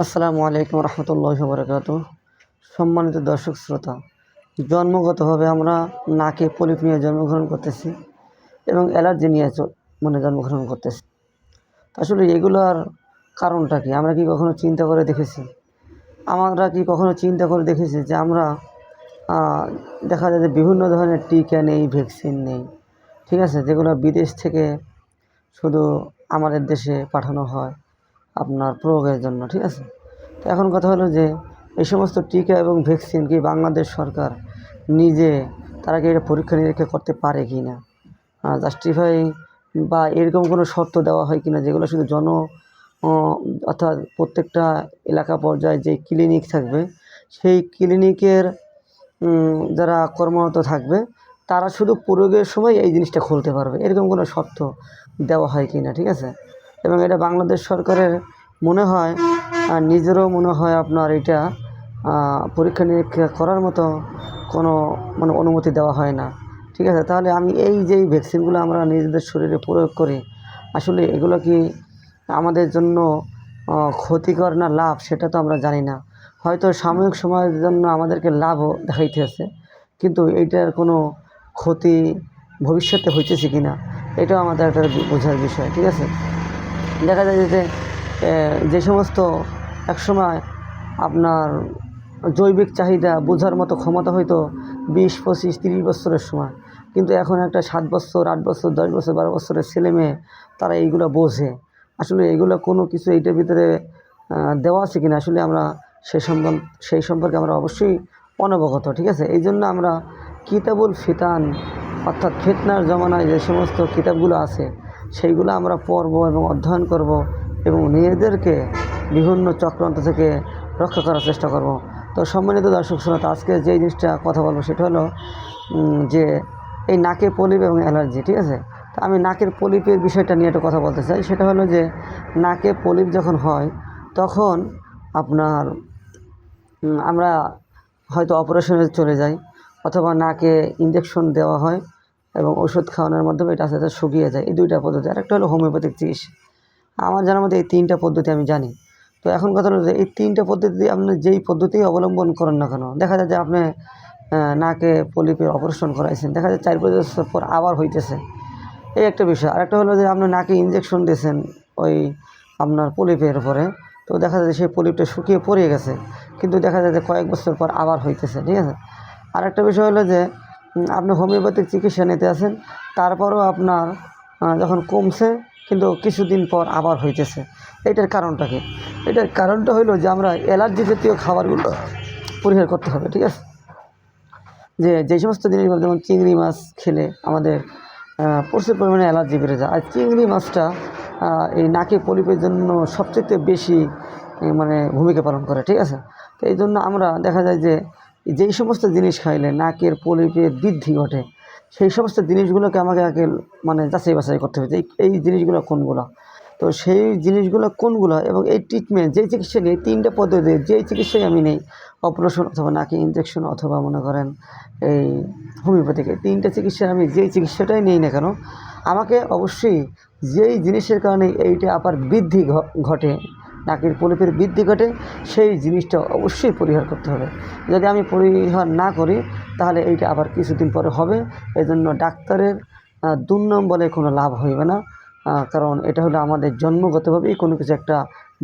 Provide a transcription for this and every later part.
আসসালামু আলাইকুম রহমতুল্লাহি ওয়া বারাকাতুহু। সম্মানিত দর্শক শ্রোতা, জন্মগতভাবে আমরা নাকে পলিপ নিয়ে জন্মগ্রহণ করতেছি এবং অ্যালার্জি নিয়ে জন্মগ্রহণ করতেছি। আসলে এগুলোর কারণটা কি? আমরা কি কখনো চিন্তা করে দেখেছি? যে আমরা দেখা যায় যে বিভিন্ন ধরনের টিকা নেই, ভ্যাকসিন নেই, ঠিক আছে, যেগুলো বিদেশ থেকে শুধু আমাদের দেশে পাঠানো হয় আপনার প্রয়োগের জন্য, ঠিক আছে। তো এখন কথা হলো যে এই সমস্ত টিকা এবং ভ্যাকসিন কি বাংলাদেশ সরকার নিজে তারা কি এটা পরীক্ষা নিরীক্ষা করতে পারে কি না, জাস্টিফাই বা এরকম কোনো শর্ত দেওয়া হয় কি না, যেগুলো শুধু অর্থাৎ প্রত্যেকটা এলাকা পর্যায়ে যে ক্লিনিক থাকবে সেই ক্লিনিকের যারা কর্মরত থাকবে তারা শুধু প্রয়োগের সময় এই জিনিসটা খুলতে পারবে, এরকম কোনো শর্ত দেওয়া হয় কি না, ঠিক আছে। এবং এটা বাংলাদেশ সরকারের মনে হয় নিজেরও মনে হয় আপনার এটা পরীক্ষা নিরীক্ষা করার মতো কোনো অনুমতি দেওয়া হয় না, ঠিক আছে। তাহলে আমি এই যে ভ্যাকসিনগুলো আমরা নিজেদের শরীরে প্রয়োগ করি, আসলে এগুলো কি আমাদের জন্য ক্ষতিকর না লাভ, সেটা তো আমরা জানি না। হয়তো সাময়িক সময়ের জন্য আমাদেরকে লাভও দেখাইতেছে, কিন্তু এইটার কোনো ক্ষতি ভবিষ্যতে হইতেছে কি না এটাও আমাদের একটা বোঝার বিষয়, ঠিক আছে। দেখা যায় যে সমস্ত একসময় আপনার জৈবিক চাহিদা বোঝার মতো ক্ষমতা হয়তো 20, 25, 30 বছরের সময়, কিন্তু এখন একটা 7 বছর, 8 বছর, 10 বছর, 12 বছরের ছেলে মেয়ে তারা এইগুলো বোঝে। আসলে এগুলো কোনো কিছু এইটার ভিতরে দেওয়া আছে কিনা আসলে আমরা সেই সম্পর্কে আমরা অবশ্যই অনবগত, ঠিক আছে। এই জন্য আমরা কিতাবুল ফিতান অর্থাৎ ফিতনার জমানায় যে সমস্ত কিতাবগুলো আছে সেইগুলো আমরা পড়ব এবং অধ্যয়ন করব এবং নিজেদেরকে বিভিন্ন চক্রান্ত থেকে রক্ষা করার চেষ্টা করব। তো সম্মানিত দর্শক শ্রোতা, আজকে যে জিনিসটা কথা বলবো সেটা হলো যে এই নাকে পলিপ এবং অ্যালার্জি, ঠিক আছে। তো আমি নাকের পলিপের বিষয়টা নিয়ে একটু কথা বলতে চাই। সেটা হলো যে নাকে পলিপ যখন হয় তখন আপনার আমরা হয়তো অপারেশনে চলে যাই, অথবা নাকে ইঞ্জেকশন দেওয়া হয় এবং ওষুধ খাওয়ানোর মাধ্যমে এটা আস্তে আস্তে শুকিয়ে যায়। এই দুইটা পদ্ধতি। আরেকটা হলো হোমিওপ্যাথিক চিকিৎসা। আমার জানার মধ্যে এই 3টা পদ্ধতি আমি জানি। তো এখন কথা হলো যে এই 3টা পদ্ধতি আপনি যেই পদ্ধতি অবলম্বন করেন না কেন, দেখা যায় যে আপনি নাকে পলিপের অপারেশন করাইছেন, দেখা যায় 4-5 বছর পর আবার হইতেছে, এই একটা বিষয়। আরেকটা হলো যে আপনি নাকে ইঞ্জেকশন দিয়েছেন ওই আপনার পলিপের উপরে, তো দেখা যায় সেই পলিপটা শুকিয়ে পড়ে গেছে, কিন্তু দেখা যায় যে কয়েক বছর পর আবার হইতেছে, ঠিক আছে। আরেকটা বিষয় হলো যে আপনি হোমিওপ্যাথিক চিকিৎসা নিতে আছেন, তারপরেও আপনার যখন কমছে কিন্তু কিছুদিন পর আবার হইতেছে। এটার কারণটা কি? এটার কারণটা হলো যে আমরা অ্যালার্জি জাতীয় খাবারগুলো পরিহার করতে হবে, ঠিক আছে। যেই সমস্ত জিনিসগুলো, যেমন চিংড়ি মাছ খেলে আমাদের প্রচুর পরিমাণে অ্যালার্জি বেড়ে যায়। আর চিংড়ি মাছটা এই নাকে পলিপের জন্য সবচেয়ে বেশি ভূমিকা পালন করে, ঠিক আছে। তো এই জন্য আমরা দেখা যায় যে যেই সমস্ত জিনিস খাইলে নাকের পলিপের বৃদ্ধি ঘটে সেই সমস্ত জিনিসগুলোকে আমাকে আগে যাচাই বাছাই করতে হবে যে এই জিনিসগুলো কোনগুলো। তো সেই জিনিসগুলো কোনগুলো এবং এই ট্রিটমেন্ট যেই চিকিৎসা নিই, 3টা পদ্ধতি যেই চিকিৎসাই আমি নেই, অপারেশন অথবা নাকে ইঞ্জেকশন অথবা মনে করেন এই হোমিওপ্যাথিক, এই 3টা চিকিৎসা আমি যেই চিকিৎসাটাই নেই না কেন, আমাকে অবশ্যই যেই জিনিসের কারণে এইটা আবার বৃদ্ধি ঘটে, নাকের পলিপের বৃদ্ধি ঘটে, সেই জিনিসটা অবশ্যই পরিহার করতে হবে। যদি আমি পরিহার না করি তাহলে এইটা আবার কিছুদিন পরে হবে। এই জন্য ডাক্তারের দুর্নাম বলে কোনো লাভ হইবে না, কারণ এটা হলো আমাদের জন্মগতভাবেই কোনো কিছু একটা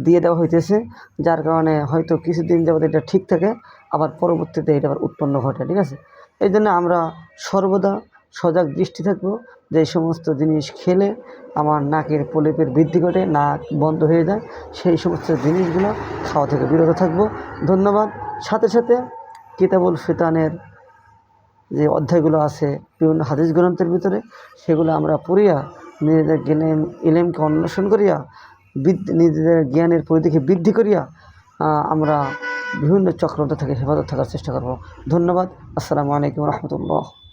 দিয়ে দেওয়া হইতেছে, যার কারণে হয়তো কিছুদিন যাবত এটা ঠিক থাকে, আবার পরবর্তীতে এটা আবার উৎপন্ন ঘটে, ঠিক আছে। এই জন্য আমরা সর্বদা সজাগ দৃষ্টি থাকবো যে এই সমস্ত জিনিস খেলে আমার নাকের পলিপের বৃদ্ধি ঘটে, নাক বন্ধ হয়ে যায়, সেই সমস্ত জিনিসগুলো খাওয়া থেকে বিরত থাকবো। ধন্যবাদ। সাথে সাথে কিতাবুল ফিতানের যে অধ্যায়গুলো আছে বিভিন্ন হাদিস গ্রন্থের ভিতরে, সেগুলো আমরা পড়িয়া নিজেদের ইলমকে অন্বেষণ করিয়া নিজেদের জ্ঞানের পরিধিকে বৃদ্ধি করিয়া আমরা বিভিন্ন চক্রান্ত থেকে হেফাজত থাকার চেষ্টা করব। ধন্যবাদ। আসসালামু আলাইকুম রহমতুল্লাহ।